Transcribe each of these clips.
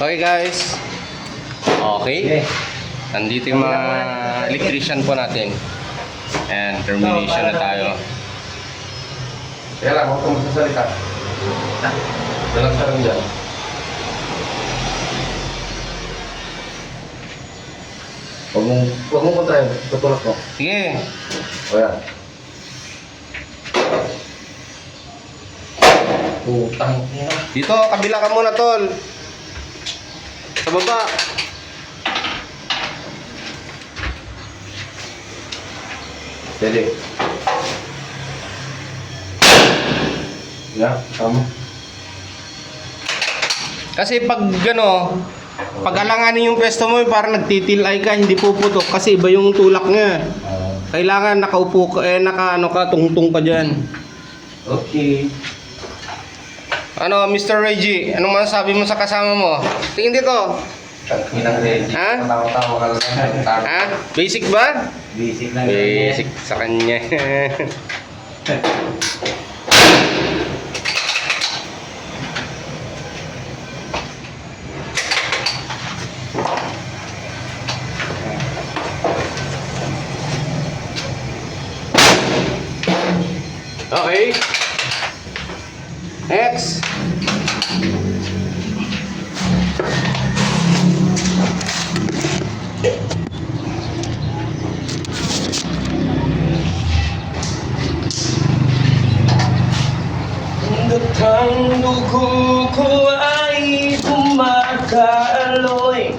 Okay guys. Okay. Nandito yung mga electrician po natin. And termination na tayo. Kaya lang, huwag kang magsasalita. Dalang sa lang dyan. Huwag mong kontrahin. Tutulak mo. Sige. O yan. Putang ina. Dito, kabila ka muna tol. Sa baba. Pwede. Yan, tama. Kasi pag pag alanganin yung pwesto mo, parang nagtitilay ka, hindi puputok kasi iba yung tulak niya. Kailangan nakaupo ka, tungtong ka dyan. Okay. Ano, Mr. Reggie, anong masasabi mo sa kasama mo? Tingin dito. Inang ready. Ha? Tawa-tawa ka lang. Ha? Basic ba? Basic lang. Basic sa kanya. Okay. Next. Ang dugo ko ay kumakaloy.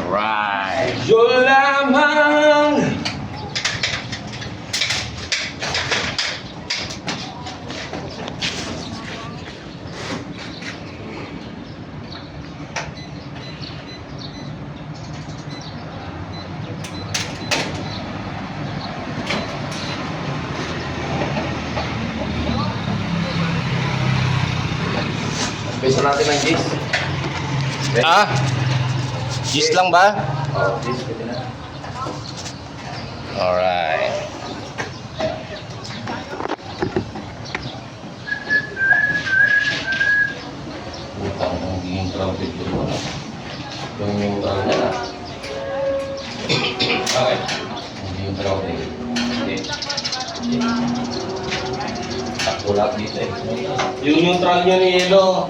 Alright. Yun lamang. Pesa natin ng gis. Ah? Gis lang ba? Oo, gis. Pwede na. Alright. Utang ang giging trumpet ko. Yung neutral niya na. Okay. Ang giging trumpet. Hindi. Takbo lahat dito eh. Yung neutral nyo ni Elo,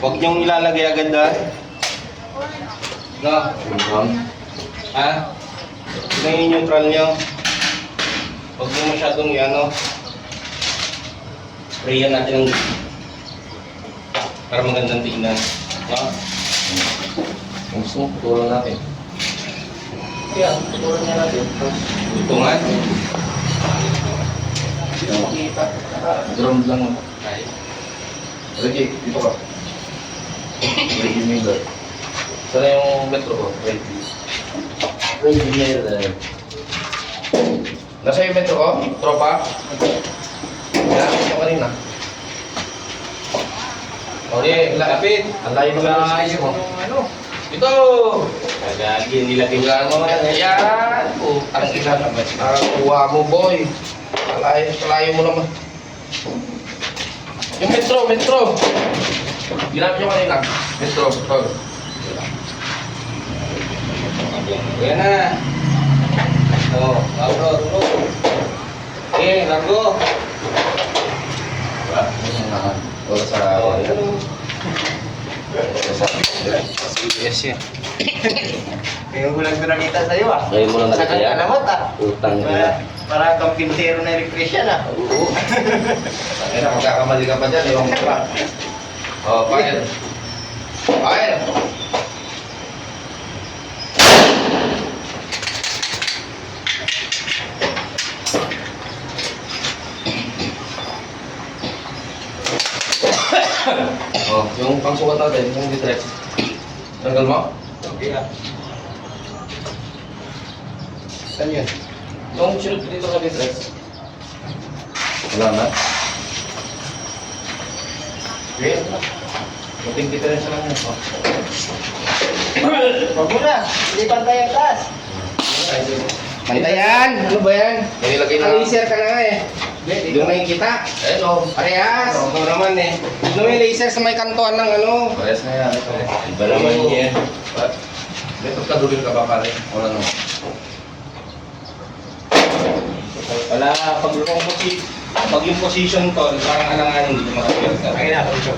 huwag nyong ilalagay agad ha. No? Ha? Ito yung neutral nyo. Huwag nyo masyadong sprayan natin ng para magandang tingnan. No? Kung gusto mo, putulan natin. Kaya, putulan niya natin. Butungan. Hindi na makikita. Ground lang mo. Ay. Reggie, dito ka. Reggie Miller. Sana yung metro ko? Reggie. Reggie Miller. Nasa yung metro ko? Tropa? Ginamit nyo kanina. Okay, lapit. Ang layo naman ng space mo. Ito! Kagagi, nilagay mo yan. Yan! Ang ina naman. Kuha mo, boy. Kalayo mo naman. Yung metro. Ginamit nyo kanina. Metro. Yan na. Oh, largo. Okay, largo. Para sa... Yes, yan. Ngayon ko lang ito nakita sa'yo ah. Ngayon mo lang nakita yan? Alamat ah. Utang ina. Para kang pintero na electrician ah. Oo. Ay na, magkakamali ka pa dyan. Ewan mo pa. Oh, fire. Fire! Oh, yung pangsukat natin, yung ditrex. Tanggal mo? Okay ah. Saan yun? Yung sinod dito sa ditrex. Wala na? Okay. Buting ditrex lang yun. Oh. Huwag mo na. Hindi pantay ang taas. Pantayan! Ano ba yan? May nilagay na... Ang laser ka na nga eh. Doon nakikita. Ayun o, parehas. Ito naman eh. Ito may laser sa may kantuan ng ano. Parehas na yan. Ito. Iba naman yan. May pagkadulil ka ba pare? Wala naman. Wala, pag yung position tol, parang alanganin dito makapiyasa. Ay, na, ito.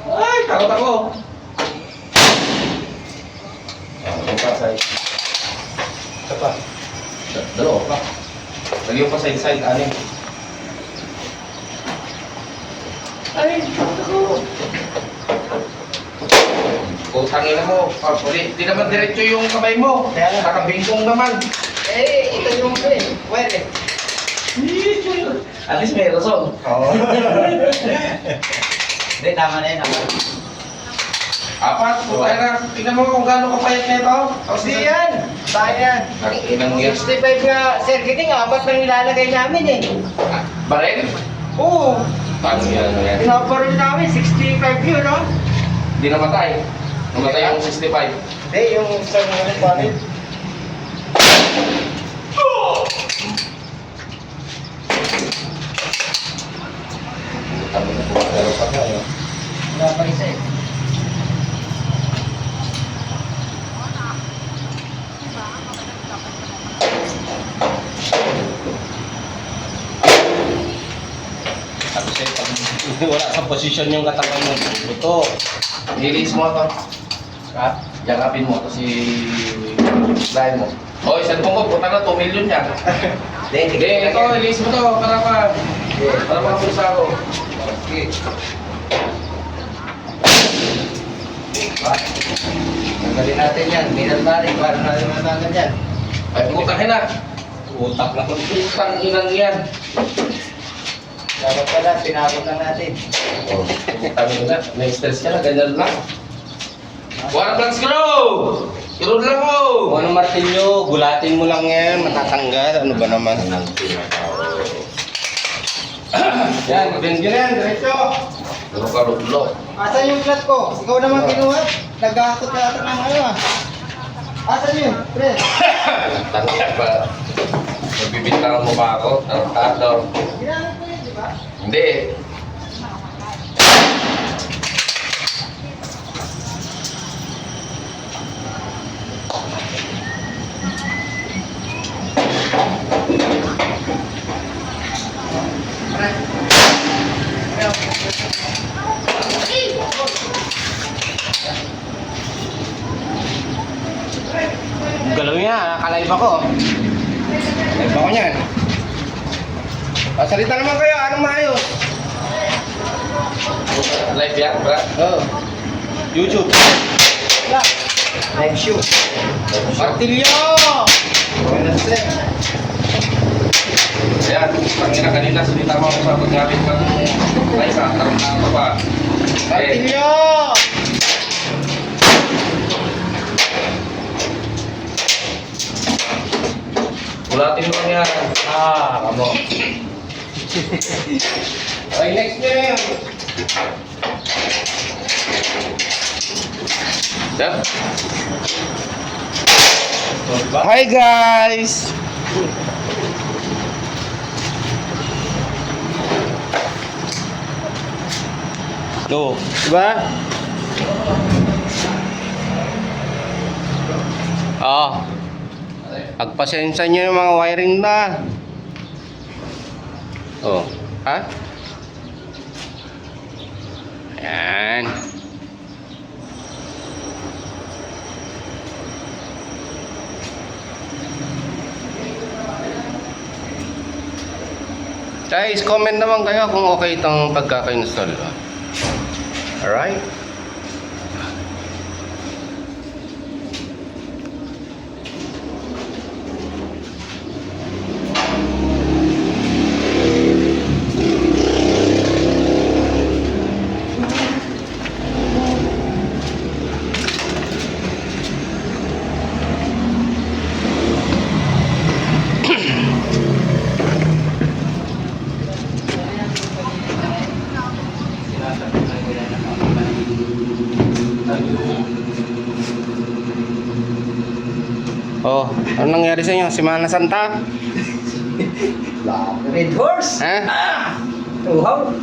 Ay, takot ako. Yung pa side. Ito pa. Dalawa pa. Lagi yung pa side, anin. Ay, ako. Putangin mo, di naman diretso yung kamay mo. Kaya nga. Nakabingkong naman. Eh, ito yung wire eh. At least may rason. Oo. Hindi, tama na yun. Apat, putay na. Tingnan mo kung gaano kapayat na ito. Hindi yan. Saan yan? Ang inang yan. 65 na circuiting, apat lang nilalagay namin eh. Barel? Oo. Paano yan? Ano yan? Pinaparol namin, 65 yun, no? Di namatay. Namatay yung 65. Hindi, yung isang ano pa rin. Kami na po. Pero pa kayo. Wala pa isa eh. Sabi sa'yo, pag wala sa posisyon yung katawan mo, buto. Release mo ito. Ha? Yakapin mo ito si Brian mo. Hoy, saan mo ko? Puta na 2 million yan. Hindi, ito, release mo to. Para pa. Para makapusa ako. Okay. Tanggalin natin yan. Minal maring para natin matanggal yan. Ay, putang ina. Utak na. Putang inang yan. Dapat pala, pinakot lang natin. Oh, putang ina. May stress ka na, ganyan lang. One plus screw! Screw lang mo! Kung anong martilyo, gulatin mo lang yan, matatanggal. Ano ba naman? Yan, ganyan yan, diretso. Pero ka lulo. Asan yung flat ko? Ikaw naman kinuha. Nagahakot ka ata ng ano ah. Asan yun? Pre? Tangka ba? Nagbibintangan mo ba ako? Tarantado. Ginamit ko yun, di ba? Hindi. Galaw niya, nakalive ako. Live ako niyan. Salita naman kayo, anong maayos? Live yan, bra? Oh. YouTube. Wala. Live show. Martilyo! Wala sir. Ayan, pangina kanina, salita mo ako sa paggamit ng ay sa tarantado pa. Martilyo! Ulatin mo lang yan. Kamo. Okay, next nyo na yun. Yan. Hi guys! No, diba? Pagpasensya nyo yung mga wiring na. Oh, ha? Ayan. Guys, comment naman kayo kung okay itong pagkaka-install. Alright? Oh, ano nangyari sa inyo? Semana Santa? Red horse. Ha? Uhaw.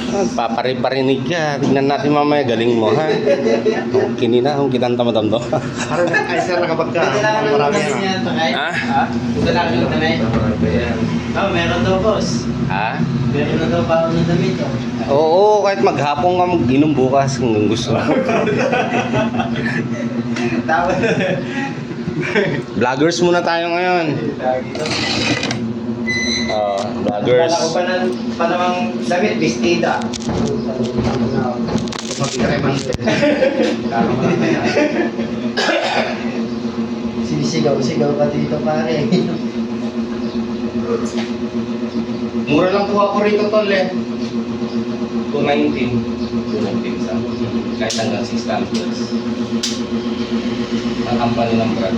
Papari-parinig ka. Tingnan natin mamaya. Galing mo, ha? Kini na. Kung kinanta mo tamdo. Ay, sir, nakapag ka. Marami yan. Ha? Ito lang yung tamay. Oh, meron daw, boss. Ha? Meron na daw pa ng damit. Oo, kahit maghapon ka mag-inom bukas kung gusto mo. Tama. Vloggers muna tayo ngayon. Vloggers. Wala ko pa namang damit, bestida. Sisigaw-sigaw ka dito, pare. Mura lang po ako rito, tol, eh. 219. 219 sa kahit hanggang 6 plus. Ang company ng brand.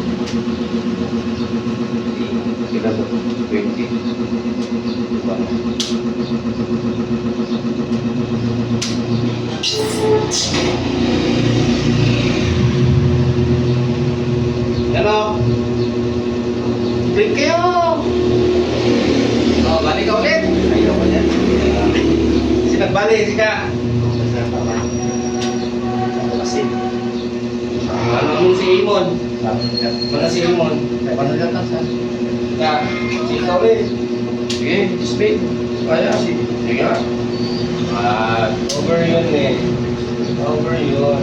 Kita to, 20. Diba? Ano? Break kayo! Oh, balik ka ulit! Ayaw ko yan. Nagbalik, sika! Kasi, Ano mo si Imon? Mana si Imon? paano ka tasan? Ka, sika ulit. Sige, speak. Kaya, sige. Sige nga. Over yun eh. Over yun.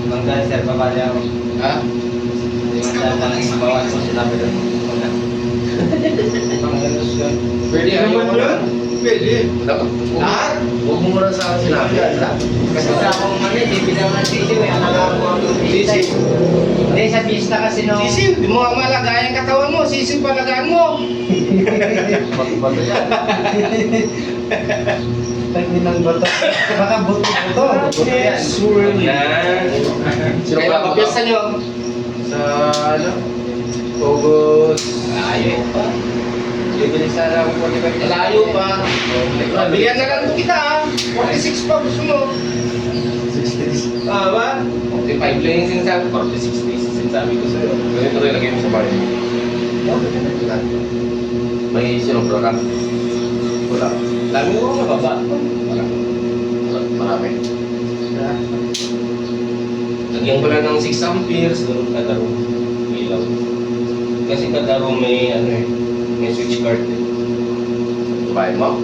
Mangga, sir, papalya ako. Ha? Mangga, bawat mo sinabi doon. Mangga. Panggalos yun. Pwede naman yun. Pwede. Lahat? Huwag mo muna sa akin sinabi. Kasi sa akong mali, bibigyan mo ng sisiw eh. Alagaan mo ang Sisiw. Hindi, sa pista kasi nung... Sisiw, di mo nga malagayan ang katawan mo. Sisiw palagaan mo. Bato yan. Pag nilang bato. Baka buto-buto. Buto yan. Yan. Sino Kaya ba? mapiyasa nyo. Sa ano? August. Layo pa. Bibili sana ako 45. Layo pa. Bigyan na lang kita ah. 46 pa gusto mo. 60. Ah, ba? 45 lang yung sinasabi. 46 days yung sinasabi ko sa'yo. Ganito rin lagay mo sa bahay. May sinubra ka? Wala. Lami ko na baba. Wala. Marami. Lagyan ko lang ng 6 amperes. Ganun kadaro. Ilaw. Kasi kadaro may ano eh. May switch card eh. Bahay mo?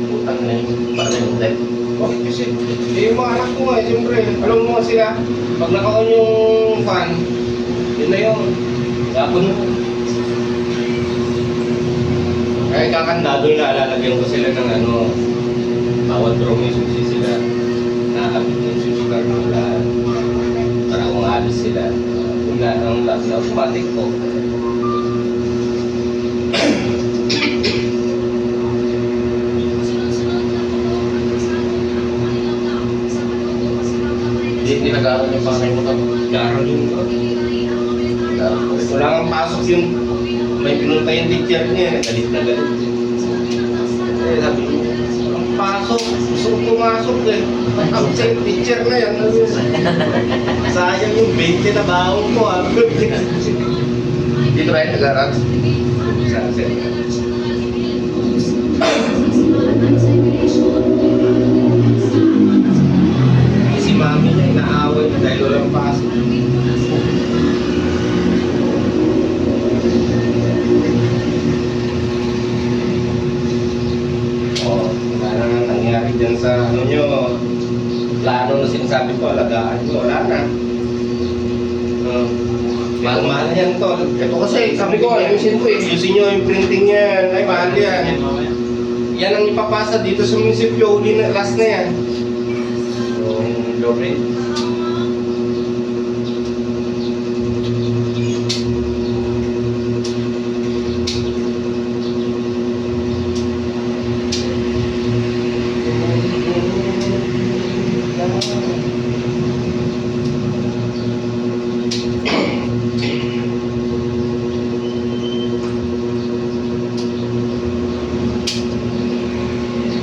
Utang na yun. Para yung deck. Bakit kasi? Eh, yung mga anak ko nga, siyempre, alam mo nga sila, pag naka-on yung fan, yun na yun. Tapon mo. Kaya kakandado na, lalagyan ko sila ng ano, bawat room may susi sila. Nakakabit yung switch card ng lahat. Para kung alis sila, yung lahat ng last automatic po. Hindi nag-aaral yung panay mo to. Garo yun ko. Wala kang pasok yung may pinunta yung teacher niya, galit na galit. Eh, sabi ko, walang pasok, gusto ko pumasok eh. Absent teacher na yan. Sayang yung 20 na baon ko ah. Dito rin nag-aaral. Saan sir? Si mami niya inaaway dahil walang pasok. Oh, wala na nangyari dyan sa ano nyo. Plano na sinasabi ko, alagaan nyo, wala na. Mahal yan tol. Ito kasi, sabi ko, ayusin ko eh. Ayusin nyo yung printing yan. Ay, mahal yan. Yan ang ipapasa dito sa munisipyo. Uli na, last na yan. Yung dobre.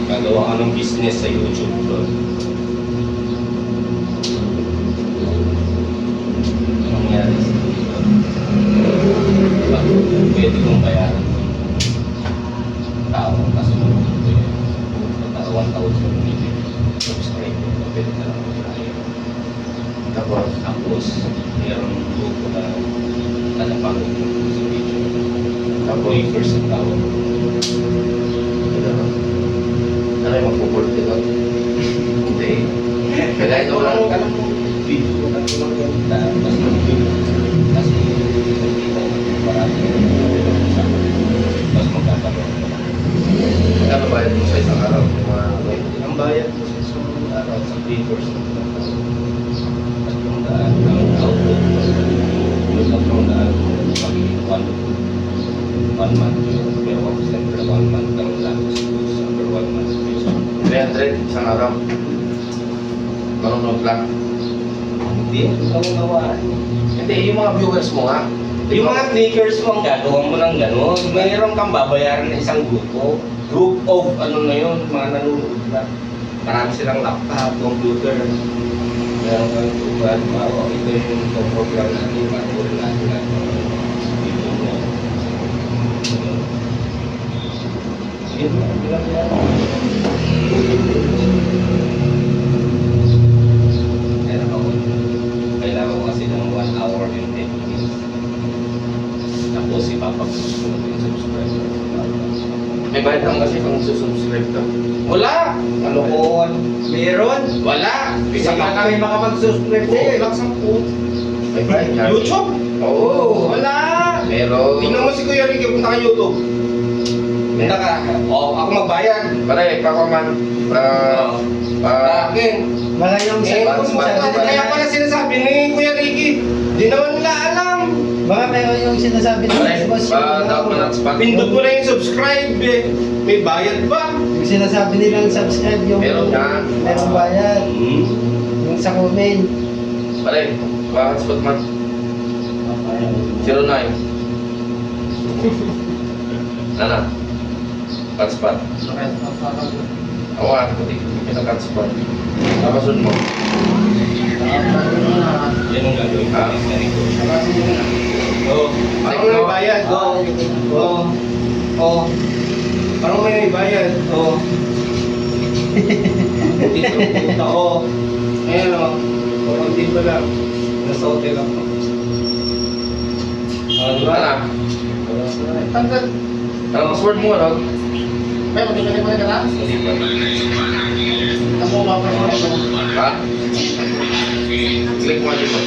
Gagawa ka ng business sa YouTube tol. Anong nangyari sa dito? Diba? Pwede kong bayaran. 1,000 subscriber. Pwede ka lang mag-try. Tapos, Tapos, mayroong grupo na nanapagod mo sa video. Tapos, Tapos, ang tawag. ano yung magpupulot dito? Hindi. Kaya ito lang. Alam mo, video ko na ito lang ganda. Mas mag-video. Kasi, hindi mo marami mas magkakaroon ka. Magkano bayad mo sa isang araw? Yung mga Ang bayad ko sa isang araw sa 3% at yung daan ang output yung tatlong daan magiging 1 month yun. Pero ako siyempre 1 month lang lang for 1 month. 300 isang araw. Manunod lang. Hindi, ikaw nawaan. Hindi, yung mga viewers mo nga. Yung mga clickers mo, ang gagawa mo ng gano'n. Mayroon kang babayaran ng isang grupo. Group of ano na yun, mga nanonood na. Marami silang laptop, computer. Meron kang tubad, ito yung program natin, matuloy natin na video mo. Yun lang, binabayaran. Kailangan ko kasi ng 1 hour and 10 minutes. Tapos ipapapost ko na yung subscriber. May bayad lang kasi kung susubscribe ka. Wala! Kalokohan. Meron. Wala! Isa ka kami makapag-subscribe sa'yo. Lakas ang puto. May bayad yan. YouTube? Oo. Wala! Meron. Tingnan mo si Kuya Ricky, punta ka YouTube. Punta ka. Ako magbayad. Pare, pakuman. Akin. Wala yung Eh, Bans, kaya pala sinasabi ni Kuya Ricky, di naman nila alam. Baka meron yung sinasabi Pare, ni boss. pa-down mo na sa spot. Pindot mo na yung subscribe eh. May bayad ba? Yung sinasabi nilang subscribe yung Meron yan. merong bayad. Yung sa comment. Pare, bakit spot man? 09. Nana. Hotspot. Ako nga, puti. Pinag-hotspot. Nakasun mo. Yan ang gagawin ko. Ah. Oo. Parang may bayad. Oo. Oo. Parang may bayad. Oo. Dito, punta. Oo. Ayan o. Kunti pa lang. Nasa hotel ako. Di ba? Nana. Tanggal. Ang password mo, ano? May magiging mo na ka na? Hindi pa. Ako mapapasok ko. Ha? Click mo dito.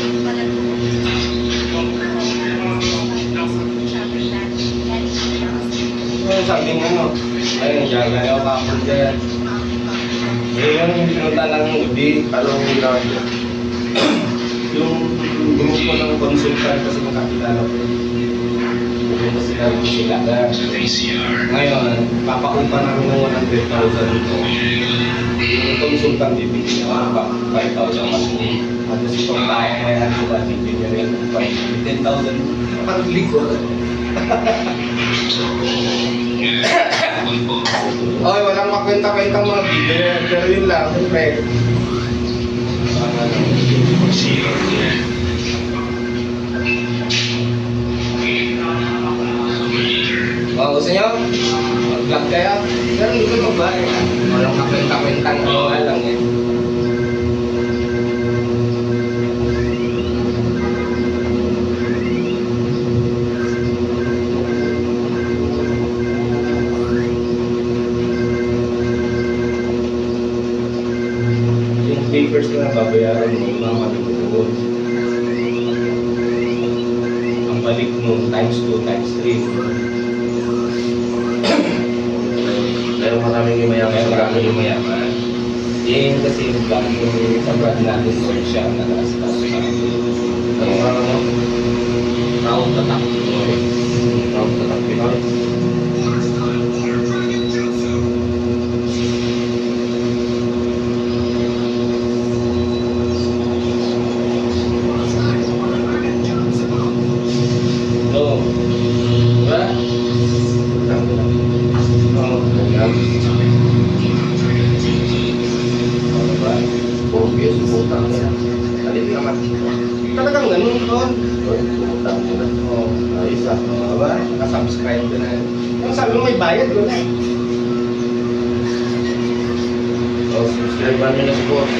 Ano sabi mo mo? Ayun, dyan. Ayaw ka ako dyan. Ayun, yung pinunta lang ng gabi. Anong ginawa niyo? Yung grupo ng consultant kasi makakilala ko. Pupunta sila ng Silaga. Ngayon, papakumpa namin ng 100,000 ito. Yung consultant bibigyan niya pa 5,000 mas mo. At itong tao may sila bibigyan niya rin 10,000. Pag-ligo. Oy, walang makwenta-kwentang mga video. Pero yun lang, siyempre. Gusto nyo? Mag-vlog kayo? Pero hindi ko mag-vlog. Walang kakwenta-kwentang lang eh. Yung papers na babayaran mo, yung mga matutuon. Ang balik mo, times 2, times 3. Meron maraming yung mayaman sa Marami gamit. yung mayaman. Yan kasi yung vlog yung sa brand natin or siya na nasa sa Ano nga mo? round attack. Round na lang Pinoy. So, diba? Oo. Ayan. Diba? Puro views, putang nila. Alit naman. Talagang ganun doon. Oy, putang nila. Oo. Ayos ah. Diba? Nakasubscribe ka na. Yung sabi mo may bayad ko na. subscribe nyo na si Boss.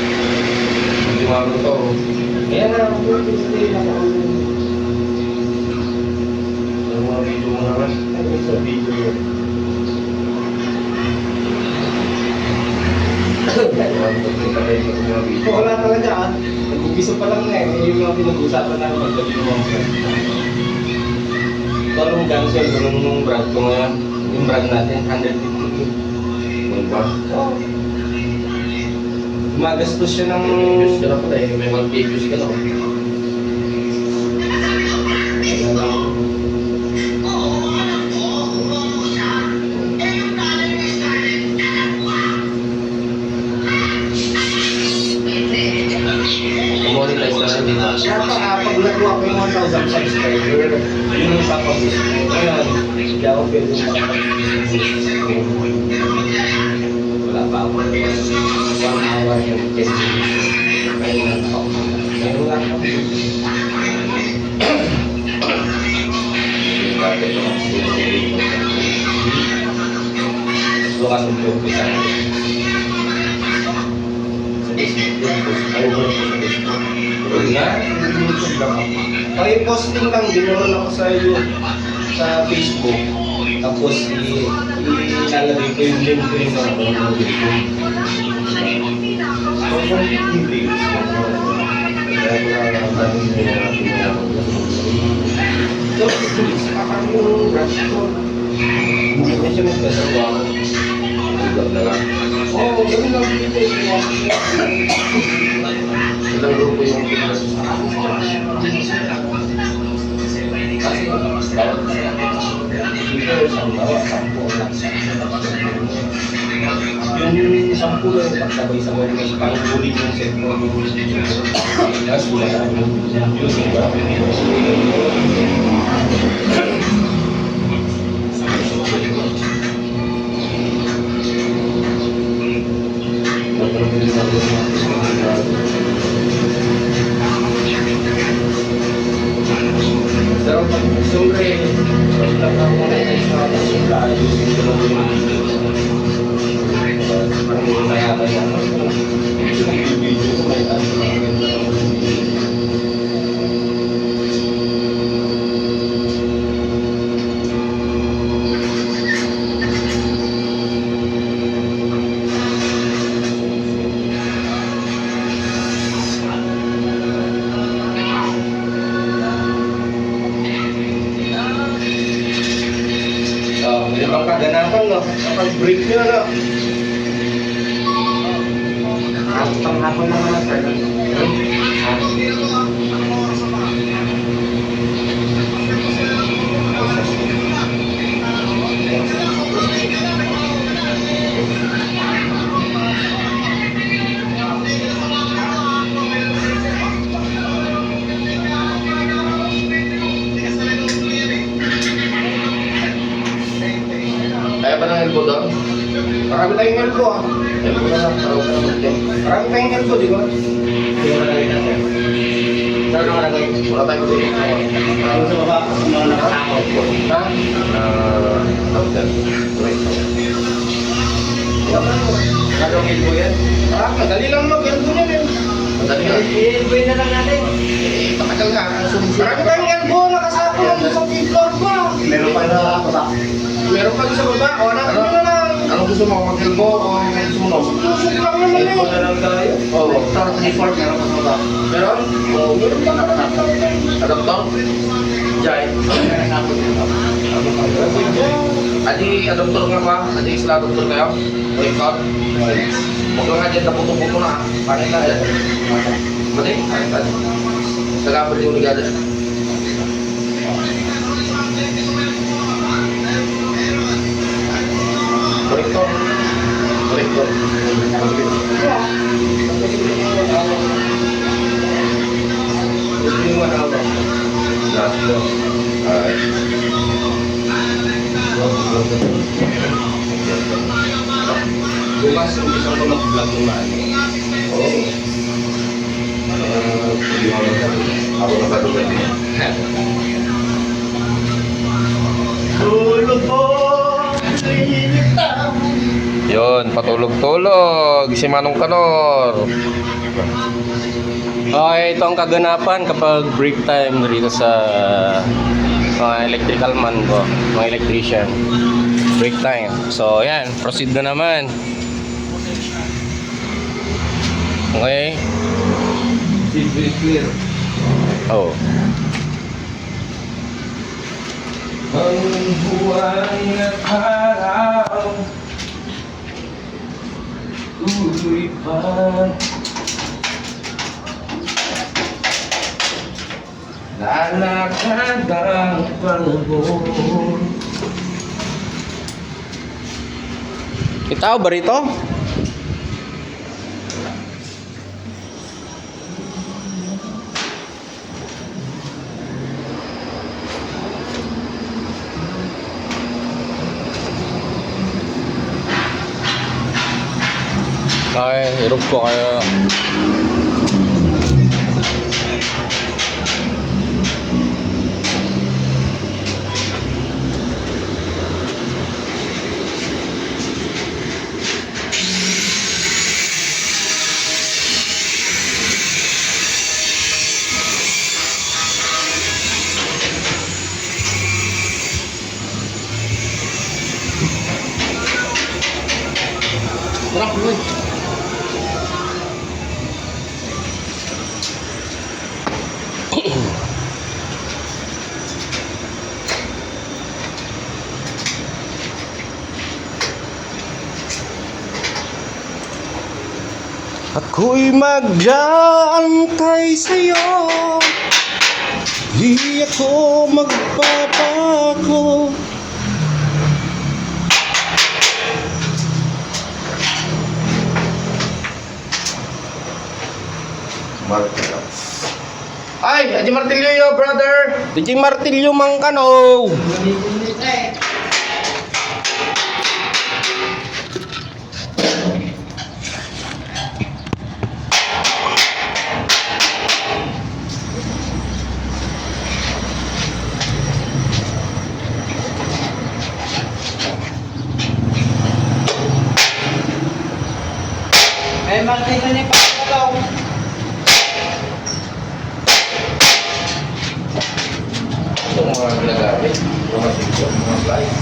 Hindi mamo to. Ayan na, mag-stay na ako. Ano mga video mo naman? Ano sa video yun? Video. Wala talaga ah. Nag-umpisa pa lang na eh. Yung mga pinag-usapan namin pagdating ng mga friend. Ito anong cancel ko nung brand ko ngayon. Yung brand natin, 150. Ano ba? Oo. Gumagastos siya ng... Views ka na pala eh. May 1K views ka na. Ayan lang. Monetize na lang din. Kaya pag nakuha ko yung 1,000 subscriber, yun yung papaboost ko. Ngayon, hindi ako pwede makapag-boost. Wala pa ako. 1 hour and 10 minutes. Ngayon lang ako. Ngayon lang ako. Bukas ang vlog ko sa Yun nga, YouTube lang ako. Okay, posting lang, ginawa ako sa Facebook. Tapos ilalagay ko yung link ko yung mga YouTube. So, kung hindi, so, kakang yung brush ko. Medyo magkasama ako. Vlog na lang. Oo, gawin lang dito. Ilang grupo yung Pilipinas? Kasi, bawat dito, isang bawa, 10 lang. Yung 10 lang, pagsabay-sabay ko sa pangulit ng cellphone. Tapos, wala ka yung using ba? Pero pag siyempre, pag nakamonetize na ako, siyempre ayusin ko lang yung video. Parang mayaman na ako. Yung video ko may ano na ganda. May ibang kaganapan, no? Kapag break nyo, no? Panghapon naman na, sir. Kaya ba ng elbow doon? Marami tayong elbow, ah. Elbow na lang. Tawag ka naman din. Marami tayong elbow, di ba? Hindi mo nalagay na sir. Saan naman nalagay? Wala tayong grupo. Yung sa baba, mga nakasakot. Ha? Tawag dyan. Anong elbow yan? Ah, madali lang mag-elbow niyan, eh. Madali nga. I-elbow na lang natin. Patagal nga. Marami tayong elbow, nakasakot lang sa floor ko. Meron pa na ako sa... Meron pa sa baba, o natin Ano? na lang. Anong gusto mo? Mag-elbow o sumunod? Tusok lang naman, eh. Elbow na lang tayo. Oo. Star 34, meron pa sa baba. Meron? Oh, meron pa naman. Adaptor? Giant? Adi, adaptor nga ba? Adi, isla adaptor kayo? O ikaw? Huwag lang nga dyan, naputo-puto na. Pangit na dyan. Mali? Pangit na dyan. Nagabal yung ligada. Korektor. Korektor. Gusto yung manawa. Naslo. Ay. Bukas, umpisa ko mag-vlog ng maano. Oo. Ako na ba doon? Tulog mo, init Yun, patulog-tulog. Si Manong Kanor. Okay, ito ang kaganapan kapag break time dito sa mga electrical man ko, mga electrician. Break time. So, yan. Proceed na naman. Okay. Clear. Oh. Ang buwan at araw tuloy pa. Lalakad ang panahon. Itaw ba rito? Okay, hirap ko kayo. Tara, Lloyd. Ako'y mag-aantay sa'yo, di ako magpapako. Ay, Adi Martilyo yo, brother. DJ Martilyo mang kano. May Martino ni Pagkalaw. Ito mga ginagamit. Mga sensor, mga flies.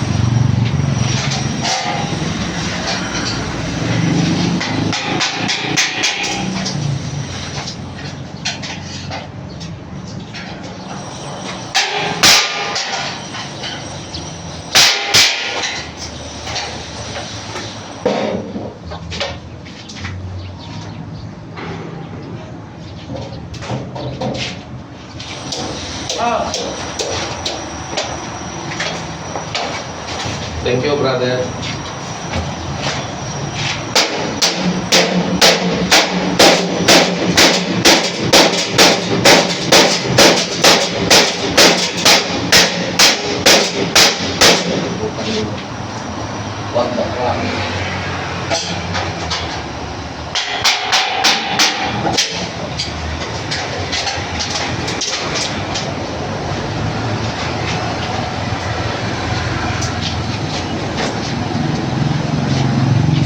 Thank you, brother. What the fuck?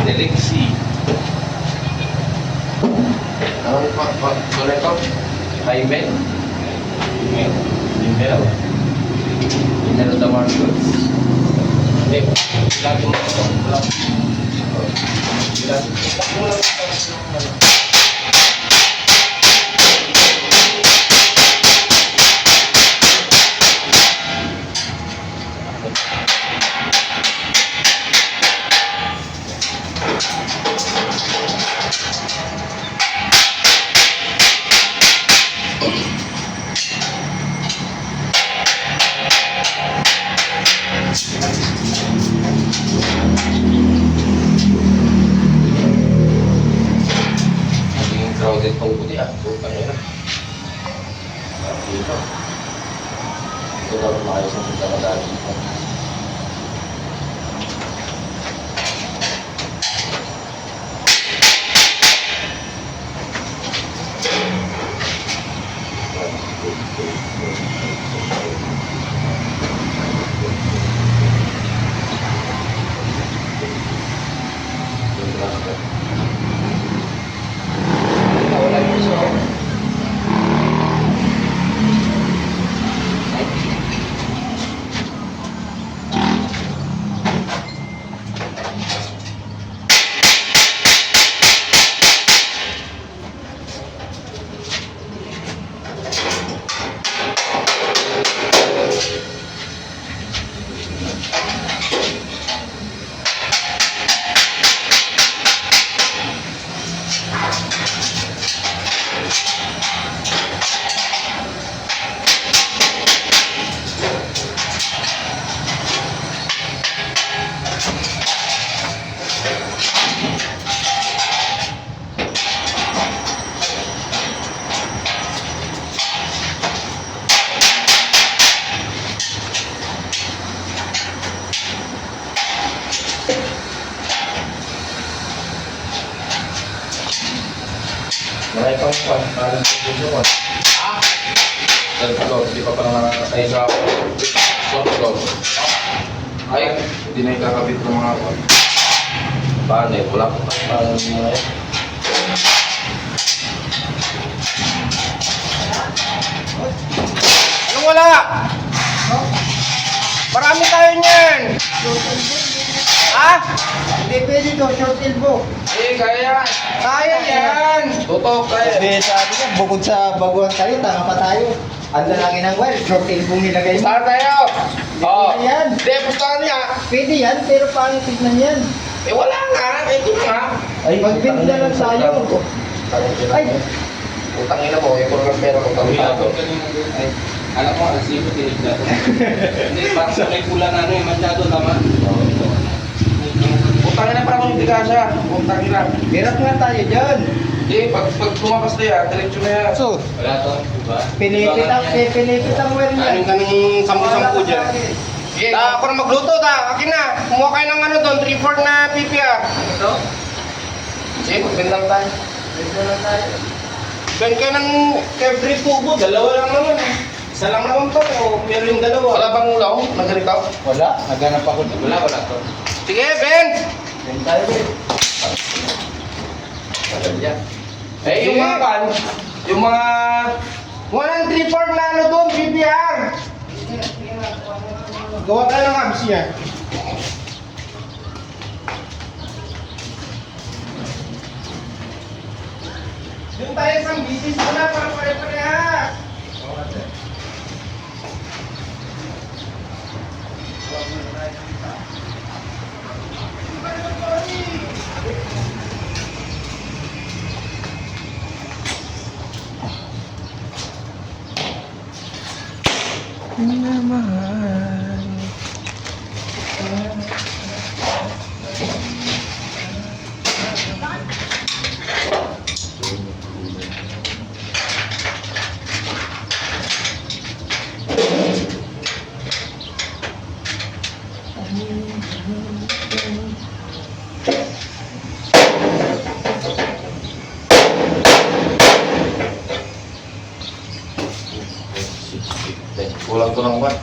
Delexi. Ano pa? Ano ito? Hymen? Email. Email the market. Hindi. Lagi mo ito. Naging crowded tong puti ah. Bukan yun ah. Dito. Ito daw maayos ang pagkamadali dito. Marami pang kwan. Parang yung kwan. Third floor. Hindi pa parang nakakasay sa fourth floor. Ay, hindi na ikakabit ng mga kwan. Paano eh? Wala po tayo. Paano yung mga yan? Anong wala? Marami tayo niyan. Ha? Hindi pwede to, short elbow. Eh, kaya yan. Kaya yan. Totoo, kaya. Sabi sabi niya, bukod sa baguhan tayo, tanga pa tayo. Ang lalaki ng wire, short elbow nilagay mo. Saan tayo? Oo. Yan. Hindi, pustahan niya. Pwede yan, pero paano tignan yan? Eh, wala nga. Ito nga. Magbili na lang tayo. Ay. Utang ina mo, yung kurang pera ko tayo. Ay, alam mo, ang sipo tinignan. Hindi, parang sa may pula na ano eh, masyado naman. Utang ina para mo hindi ka siya. Utang ina. Hirap nga tayo dyan. Hindi, pag lumabas na yan, diretso na yan. So, Wala to, diba? pinipit ang wire niya. Anong kanong sampu-sampu dyan? Eh, Ako na magluto, akin na. Kumuha kayo ng ano doon, 3-4 na PPR. ito? Sige, magbintang tayo. Gan kayo ng every tubo, dalawa lang naman eh. Isa lang naman to, o meron yung dalawa. Wala bang ulaw? Nagaritaw? Wala, naghanap ako. Wala to. Sige, Ben! Yan tayo, eh. Eh, yung mga kan, yung mga... Walang 3-4 na ano doon, PPR. Gawa tayo ng abs niya. Doon tayo sa business muna para pare-parehas. Kulang to ng what?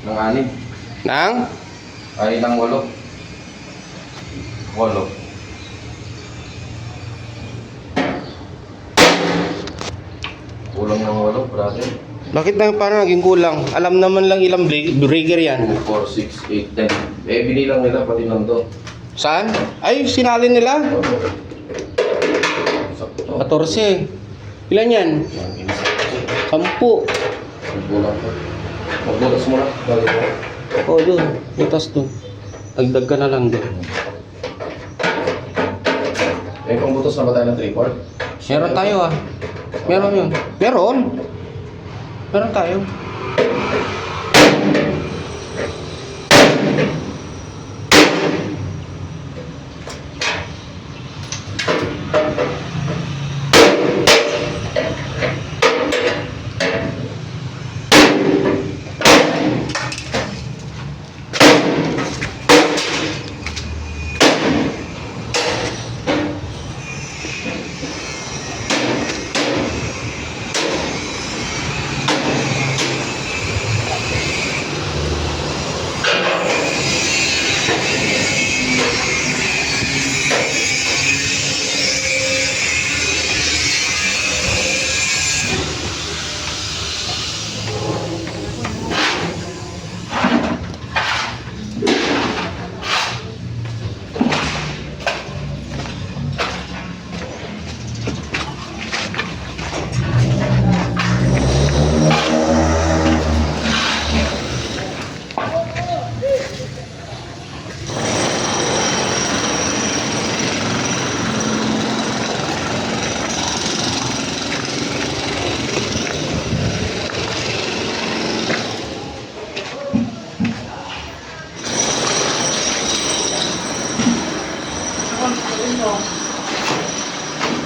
Ng 6. Nang? Ay, ng 8. 8. Kulang ng 8, brother. Bakit na parang naging kulang? Alam naman lang ilang breaker yan. 2, 4, 6, 8, 10. Eh, binilang nila pati lang to. Saan? Ay, sinalin nila. Sakto. 14. Ilan yan? 10. Kulang to. Magbukas mo na. Balik mo. Oo, doon. Butas doon. Dagdag ka na lang doon. May pangbutos na ba tayo ng 3-4? Meron tayo ah. Meron yun. Meron. Meron tayo.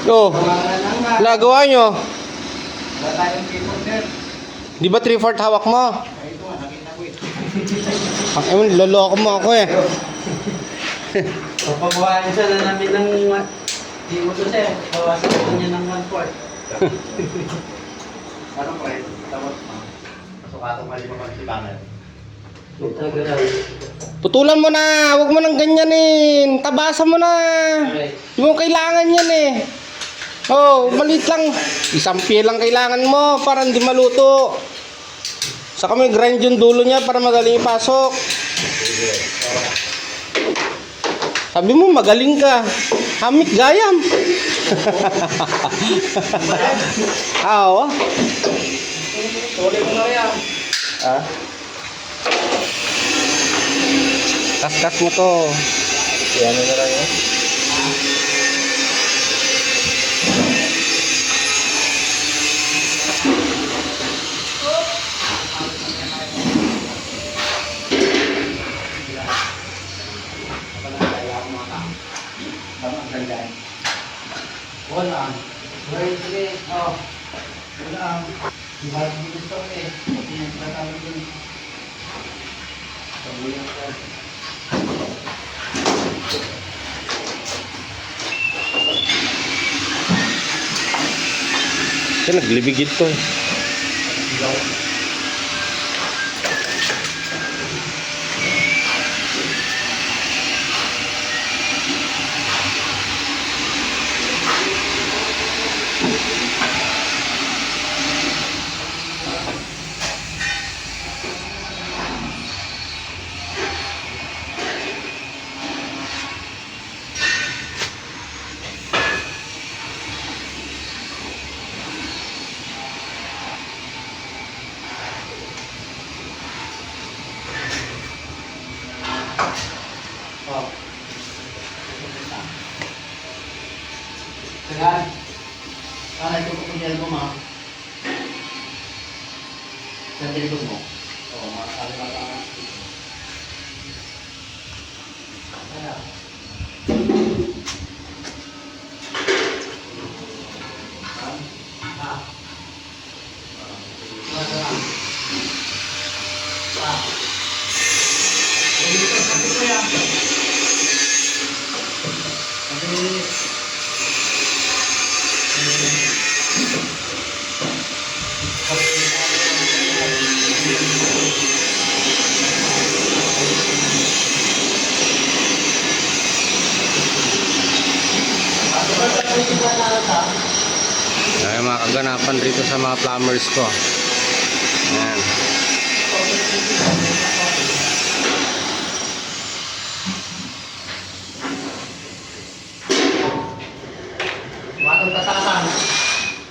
Oh, nagawa nyo. Wala tayong keyboard there. Di ba 3/4 hawak mo? Ay, ito nga, nakita ko eh. Ay, loloko mo ako eh. Papagawa niya siya na namin ng Hindi mo to sir, bawasan ko niya ng 1/4. Ano po eh? Tapos, pasukatong mali mo kami si Bangal. Putulan mo na, huwag mo nang ganyanin. Tabasan mo na. Hindi mo kailangan yan eh. Oh, maliit lang. Isang pie lang kailangan mo para hindi maluto. Saka may grind yung dulo niya para magaling ipasok. Sabi mo magaling ka. Hamik gayam. Oo. Tuloy mo na yan. Ah. Kas-kas mo to. Yan na lang yun. Wala. Sige. Oh. Wala. Diba gusto ko eh. Pinagtatawag yun. Pagbulang ka. Kaya naglibig ito. Oh. Tagaan. Para ito ko kung mo ma. Sa tilog mo. Oo, makakali ka pa. Kaya. Ay, mga kaganapan rito sa mga plumbers ko. Ayan. Watong tatakan.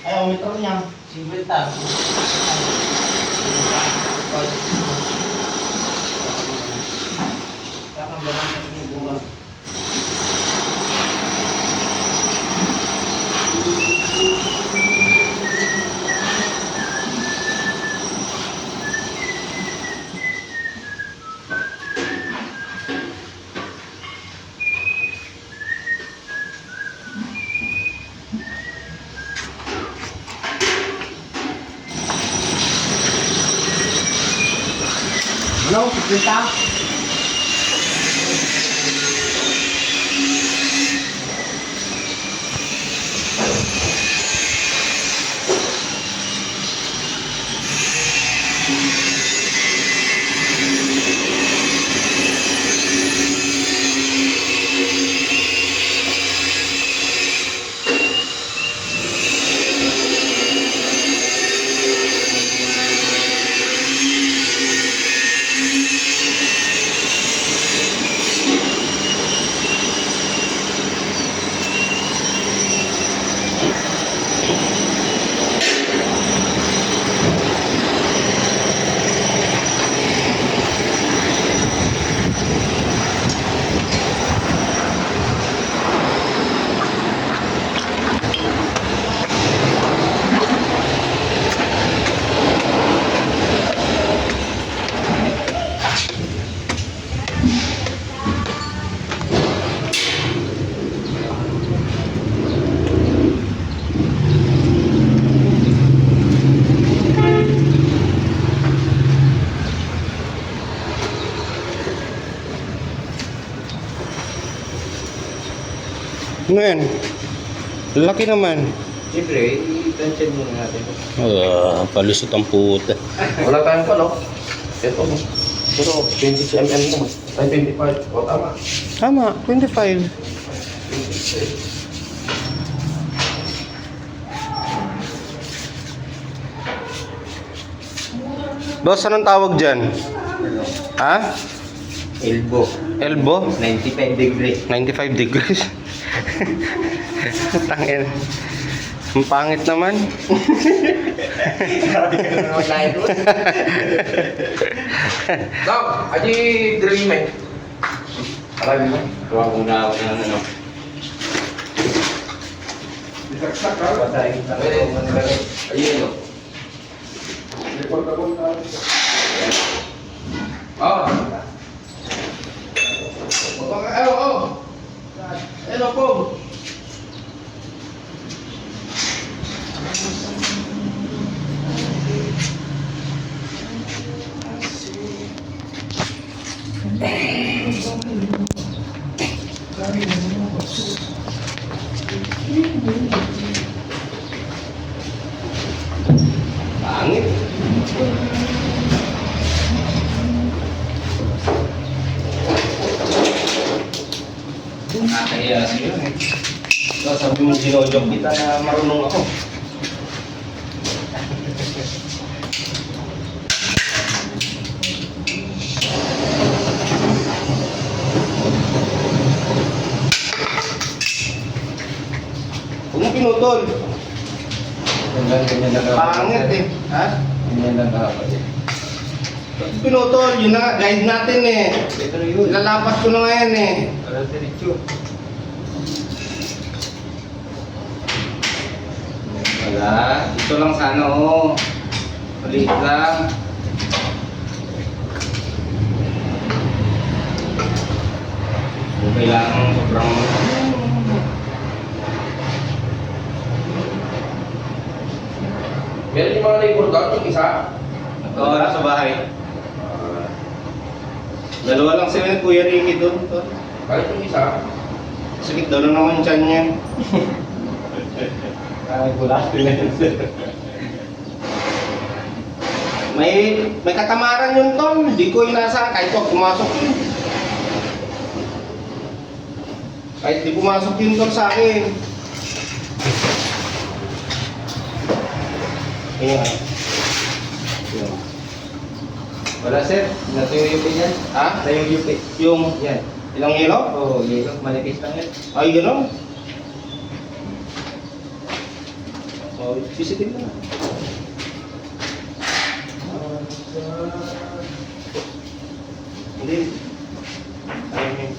Ayaw, metro niya. 50. Ano? 50? Ano yan? Laki naman. Siyempre, i-tension muna natin. Palusot ang puta. Wala tayong palo. Ito. Pero 20 cm naman. Ay, 25. O, tama. Tama, 25. Boss, anong tawag dyan? Ha? Elbow. Elbow? 95 degree. 95 degrees. Tangin. Ang pangit naman. Dog, aji drilling man. Alam mo? Kuha muna ako ng ano. Patayin tayo. Ayun, no? Oh. Hello po. Pangit. Nakakaya sa'yo eh. So, sabi mo sinojok kita na marunong ako. Huwag mo pinutol. Ganyan lang ako. Pangit eh. Ha? Ganyan lang ako. Pinutol, yun na nga, guide natin eh. Ito na yun. Lalapas ko na ngayon eh. Parang diretso. Wala, ito lang sana oh. Maliit lang. Kung kailangan sobrang... Meron yung mga labor doon, yung isa. Oo, nasa bahay. Dalawa lang sila ni Kuya Ricky doon. Kahit yung isa. Sakit daw na naman yung tiyan niya. Ay, bulas. May katamaran yun, Tom. Hindi ko inasa kahit wag pumasok yun. Kahit di pumasok yun, Tom, sa akin. Ayan. Ayan. Wala sir, natuyo yung yan. Ha? Natuyo yung pin. Yung Yan. ilang yelo? Oo, yelo. Manipis lang yan. Ay, gano'n? Oh, sisitin mo na. Hindi. Ayun yun.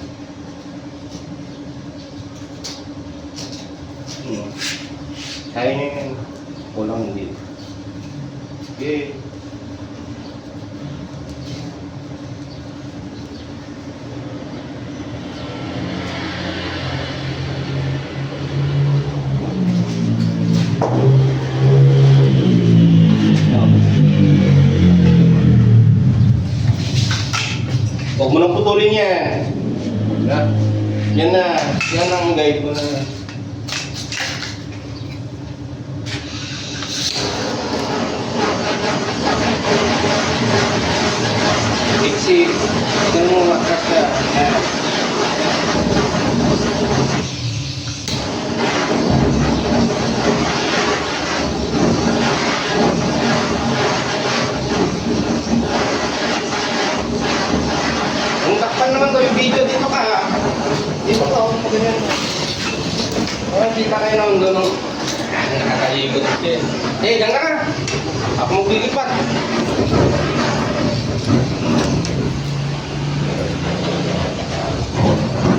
Kaya niya yun. Kulang hindi. Okay. Huwag mo nang putulin yan. Yan na. Yan ang guide mo na. Iksi. Yan mo makas ka. Yan. Ang takpan naman to yung video dito ka. Dito ka. Ganyan. Oh, kita kayo naman doon. Nakakaikot din. Diyan ka. Ako maglilipat.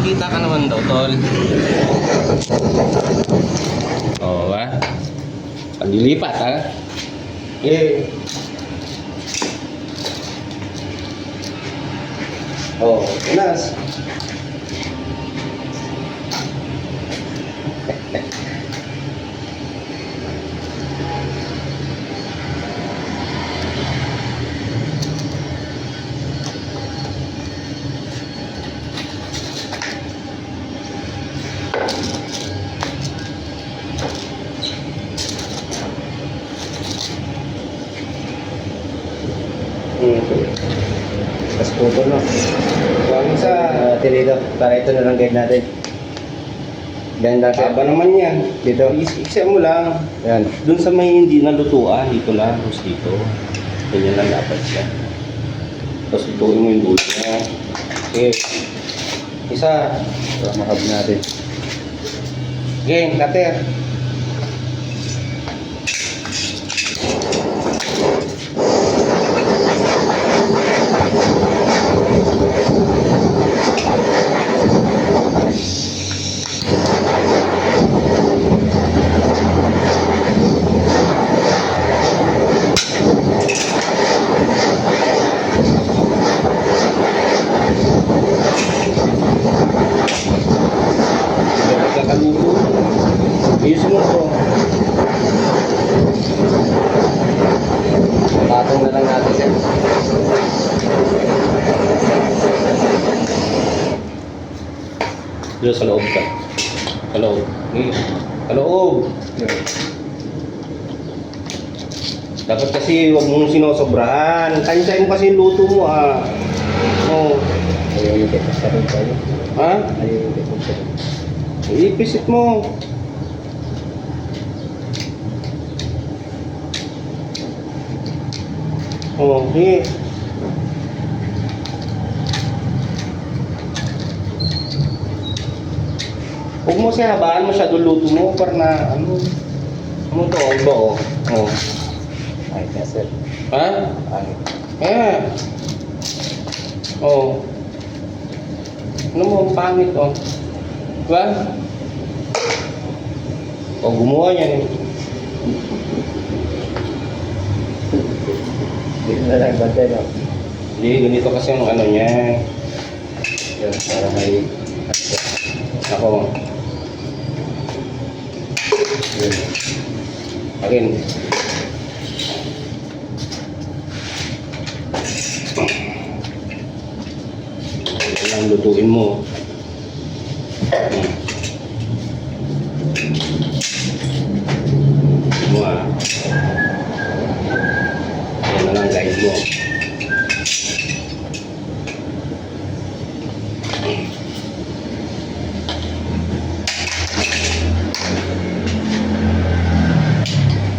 Kita ka naman daw, tol. Oo, ba? Paglilipat, ha? Yeah. Oh, nas. Puputol no. Huwag sa... Dito, para ito na lang guide natin. Ganyan lang sir. Haba naman yan. Dito. Iksa mo lang. Yan. Doon sa may hindi nalutuan, dito lang. Tapos dito. Ganyan lang dapat siya. Tapos lutuin mo yung dulo niya. Okay. Isa. So, mahab natin. Game, cutter. Kakaluto. Ayusin mo ko. Patong na lang natin sir. Dito sa loob ka. Sa loob. Okay. Sa loob. Dapat kasi huwag mong sinosobrahan. Tansyain mo kasi yung luto mo ah. Oo. Ayaw yung kita sa rin tayo. Ha? Ayaw yung kita sa rin. Ipisit mo. Okay. Huwag mo siya habaan masyado luto mo para na ano. Ano to? Ang ba oh? Oh. Ay, na sir. Ha? Ay. Eh. Oh. Ano mo, ang pangit oh. Diba? O gumawa yan eh. Dito na lang bantay no. Hindi, ganito kasi ang ano niya. Yan, para may... Ako. Yun. Akin. Yan lang lutuin mo. Mo ah. Yan na lang guide mo.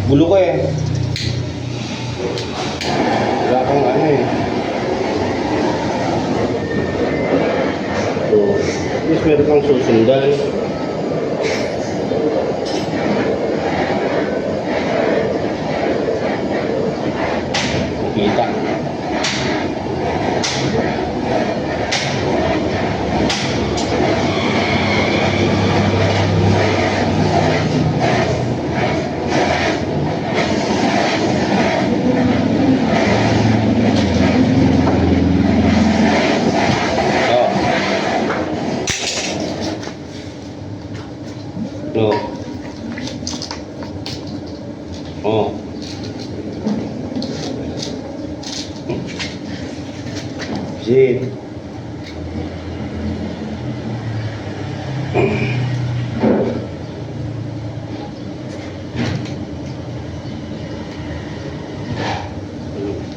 Gulo ka eh. Wala kang ano eh. So, at least meron kang susundan. Kita. Oh. No. Oh. Jin.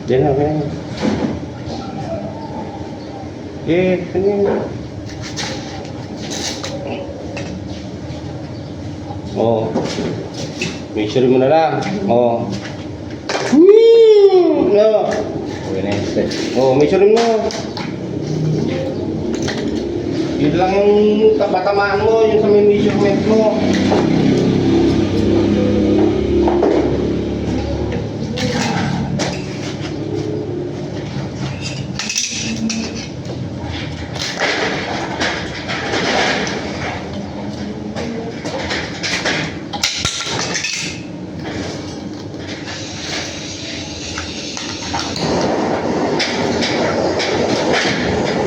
Diyan na, kaya. Kanina. Oh. Make sure mo na lang. Oh. No. Okay na yun sir. Oh, make sure mo. Yun lang yung batamaan mo, yung sa may measurement mo.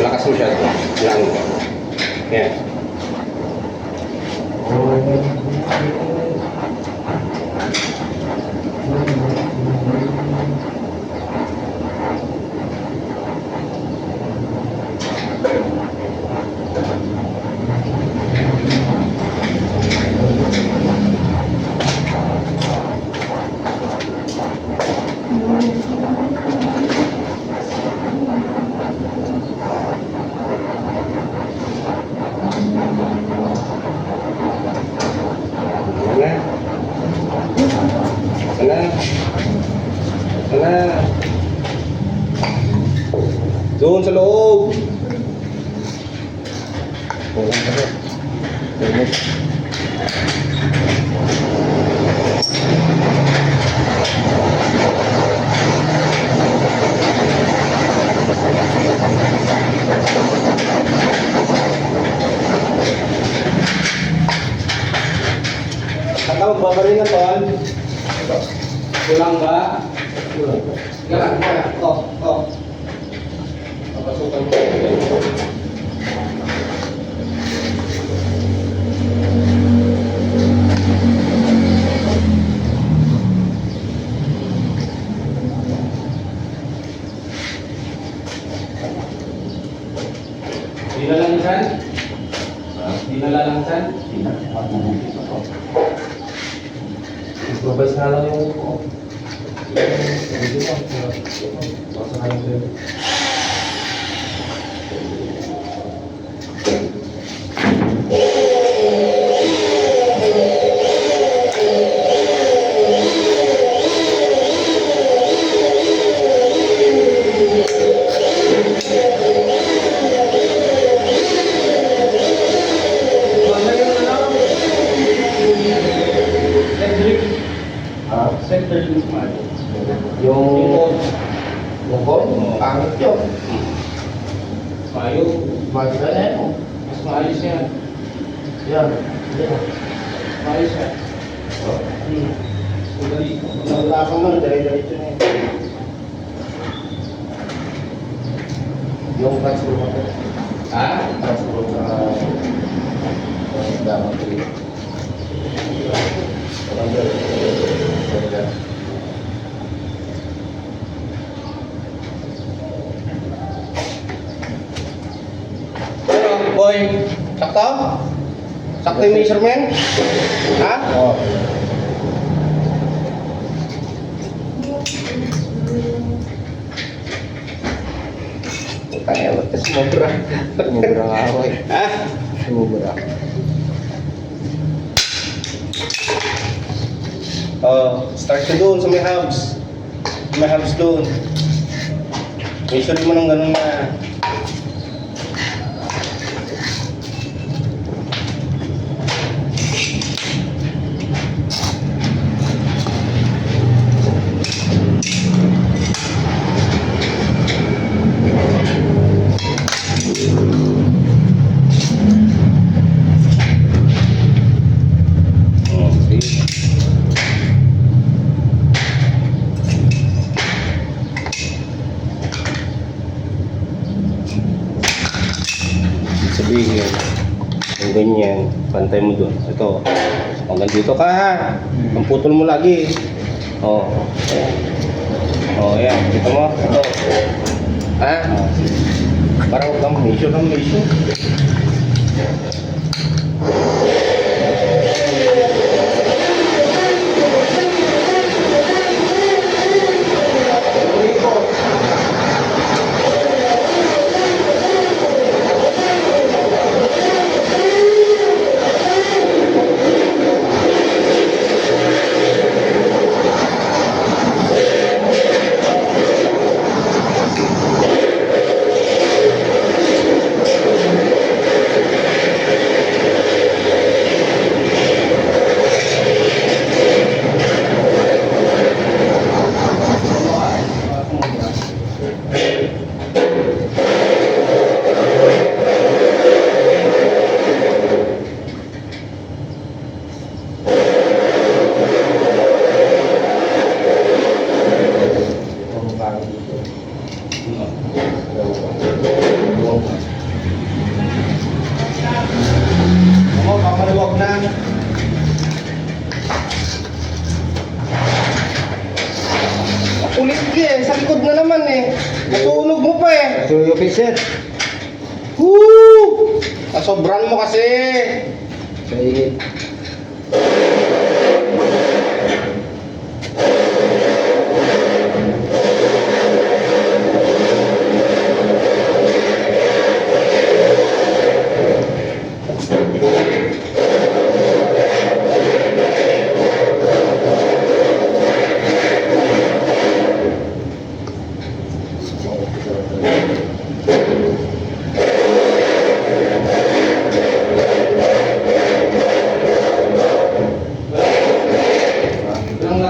Lakas mo siya. Lang. Yan. doon sa loob. Kulang pa rin. Tumog. Tatawag ba rin na tol? Kulang ba? Kulang pa. Kulang. Oh. Papasukan mo. Di na lang isan? Di na lang isan? Hindi na. Mabubuti pa to. Improvise na lang yung upo. Hindi mo. Basta na yung din. Center yung smile. Yung... Yung call? Pangit yun. Mayo. Mahal na yan. Mas maayos yan. Yan. Yan. Maayos yan. Oh. Madali. Wala ka man, dali-dali ito na yun. Yung transfer mo. Ha? Transfer mo sa... Gamang tuloy. Walang dali. Boy, sakto? Sakto yung measurement? Ha? Oo. Kaya mo, sumobra. Sumubra nga ako eh. Ha? Sumubra. Start ka doon sa may hubs. May hubs doon. Measure mo ng ganun na. Sige. Sabihin, yung ganyan, pantay mo doon. Ito, hanggang dito ka ha. Ang putol mo lagi. Oh. Oh, yan. Dito mo. Ito. Ha? Parang huwag kang measure. Oo, papaliwag na. Kulit ka eh, sa likod na naman eh. Nasunog mo pa eh. So yung piset. Woo! Nasobran mo kasi. Sa ingit.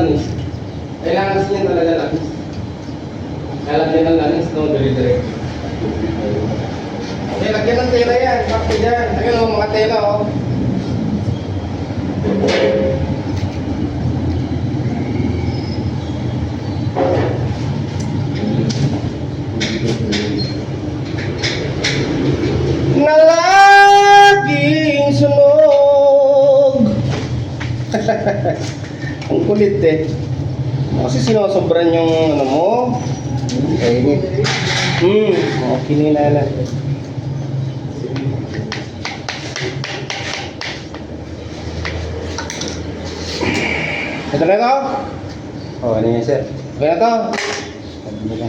langis. Kailangan kasi niyan talaga langis. Lalagyan ng langis, no? Dire-dire. Okay, lagyan ng tela yan. Bakit dyan? Ayun o, mga tela o. Na laging sunog. Ang kulit eh. Kasi sinosobran yung ano mo. Kainit. Okay na lang. Ito na ito? Oh, ano yan, sir? Okay na ito? Sabi nila.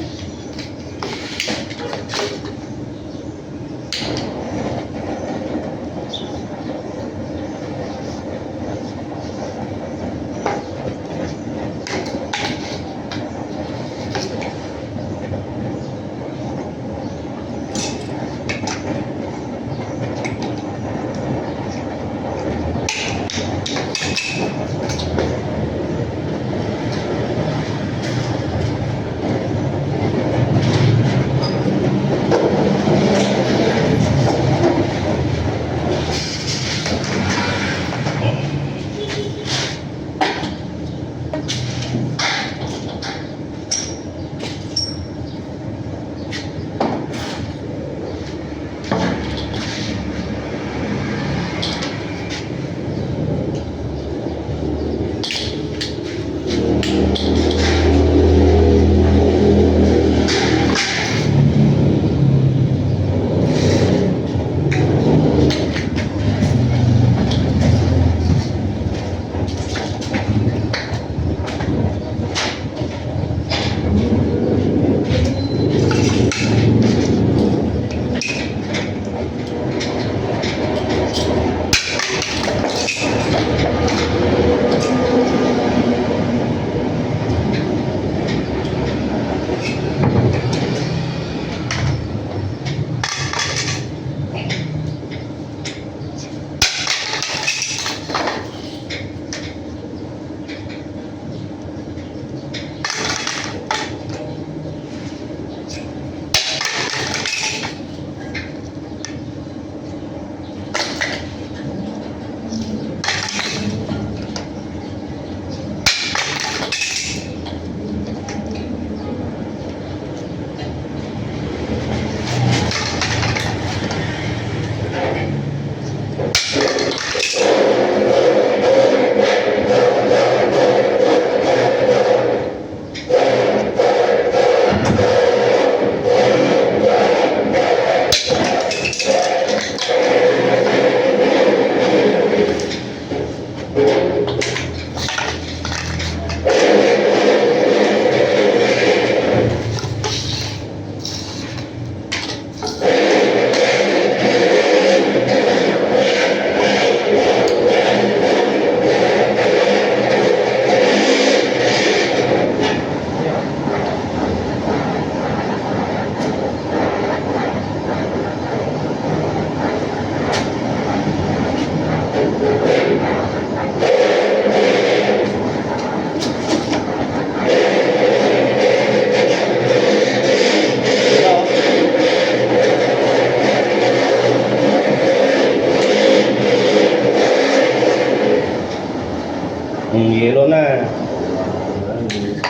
Yelo na.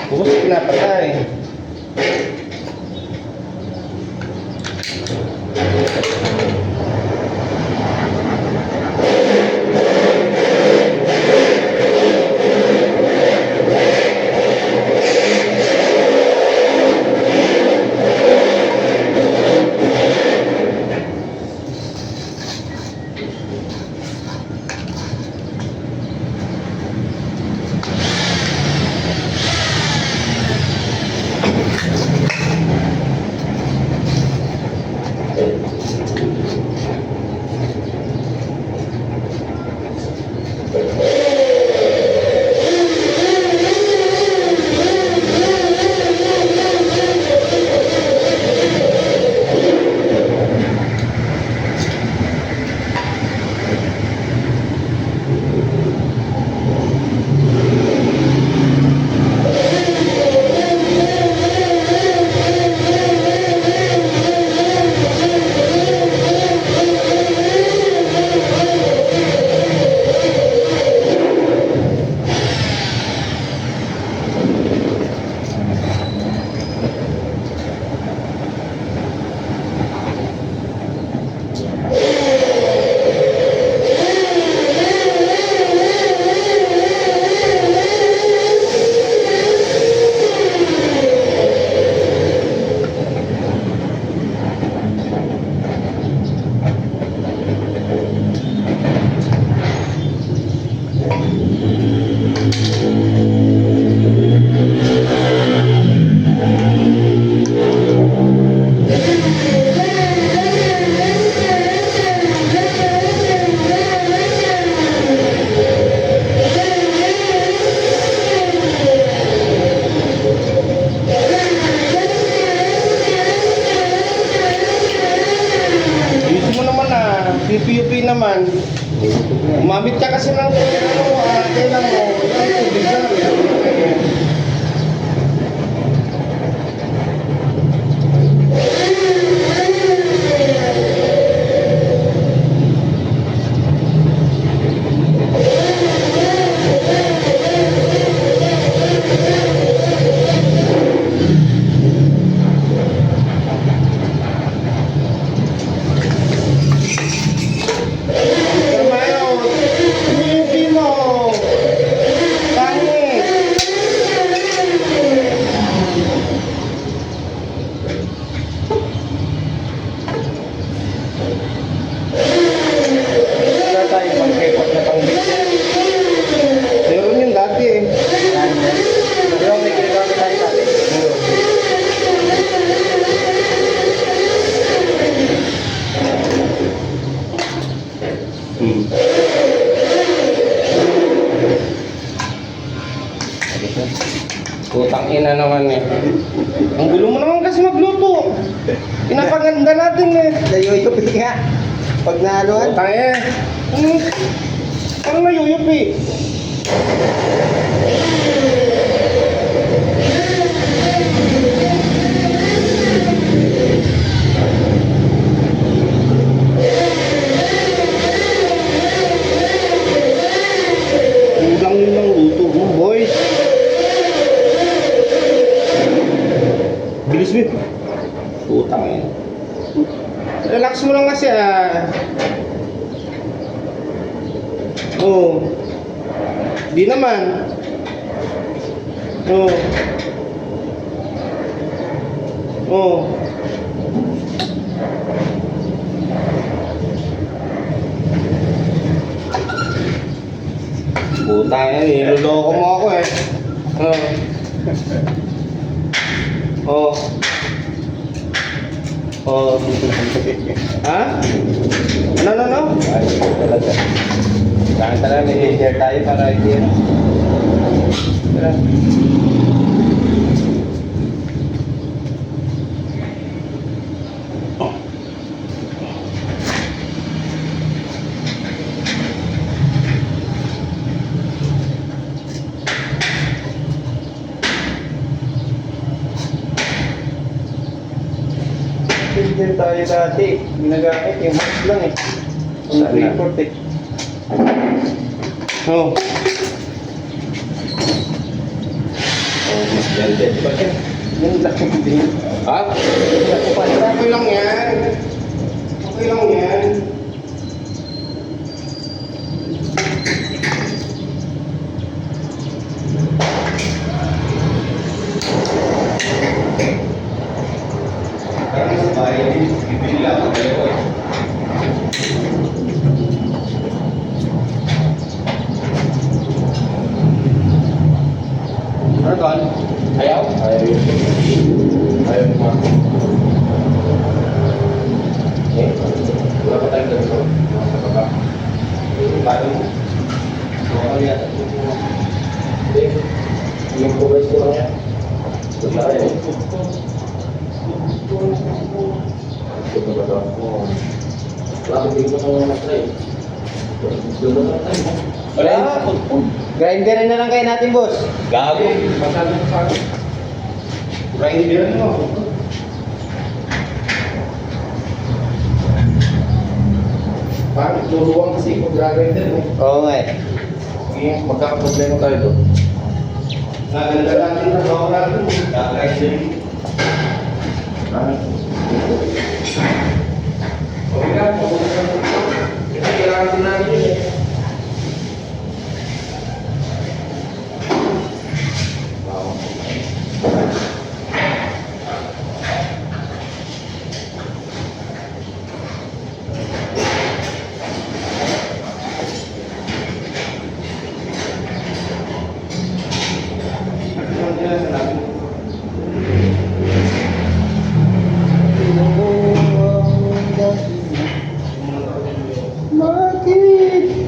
Bukos pinapatay. kasi ng kailan mo, yung tubig lang. Hermano, hindi mo. Pangit. Wala tayo pang-kepot na pang-bitch. Meron yun dati eh. Pero may ginagawa tayo dati. Putang ina naman eh. Ang gulo mo naman kasi magluto. Pinapaganda natin eh. Nayuyupi nga. Pag naanuhan. Putang eh. Parang nayuyupi. Kulang yun ng luto mo, boys. Bilis mo. Putang eh. Relax mo lang kasi ah. Oo. Di naman. Oo. Oo. Putang yan, niloloko mo ako eh. Oo. Oo. Oo. Ha? Ano? Ay, talaga. Kaya talaga may share tayo para hindi yan. Tara. Share tayo dati. Ginagamit yung mask lang eh. Ang Sana. report eh. Oo. Oh, mas blended pa yan. Yung laki din. Ha? Okay lang yan. Okay lang yan. Parang sa bahay, bibili lang ako kayo eh. Ano doon? Ayaw? Ayaw yun. Ayaw mo. Eh, wala pa tayong ganito. Sa baba. Paano mo? Ano yata? Hindi. Yung progress ko lang yan. Wala kayo. Ito ba ito? Wala kang bigyan ng matray. Doon na tayo. Wala. Grinderin na lang kayo natin, boss. Gago. Masyado sa pagod. Grinder mo. Parang turuan kasi kung grinder mo. Oo nga eh. Sige, magkakaproblema tayo doon. Naganda natin na bako natin. Kakais din. Okay lang, pabuti ka mo. Kasi kailangan din namin yun eh. Bakit?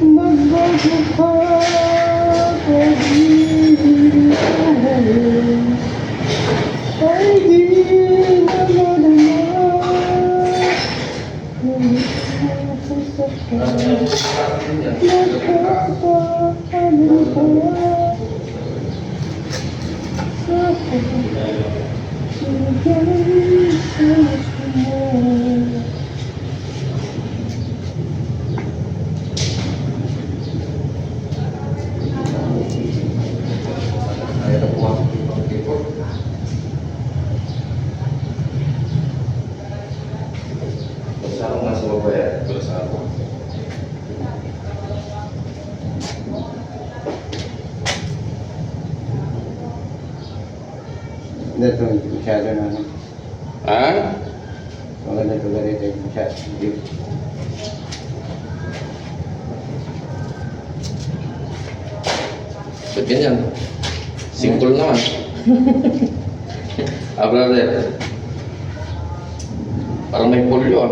Hindi ito, masyado na ano. Ha? Maganda ito ganito, masyado. Hindi. Ba't ganyan? Simple naman. Brother. Parang may polio ah.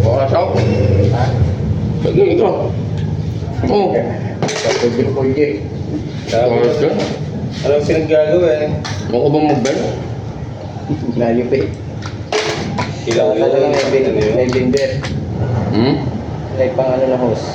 Oras ako. Ha? Sige, ikaw. Oo. Tapos yung project. Oras ka. Anong pinaggagawin? Huwag ko bang mag-bell? Layo pa eh. Ilaw Ano lang may binder. Hmm? Like pang ano na hose.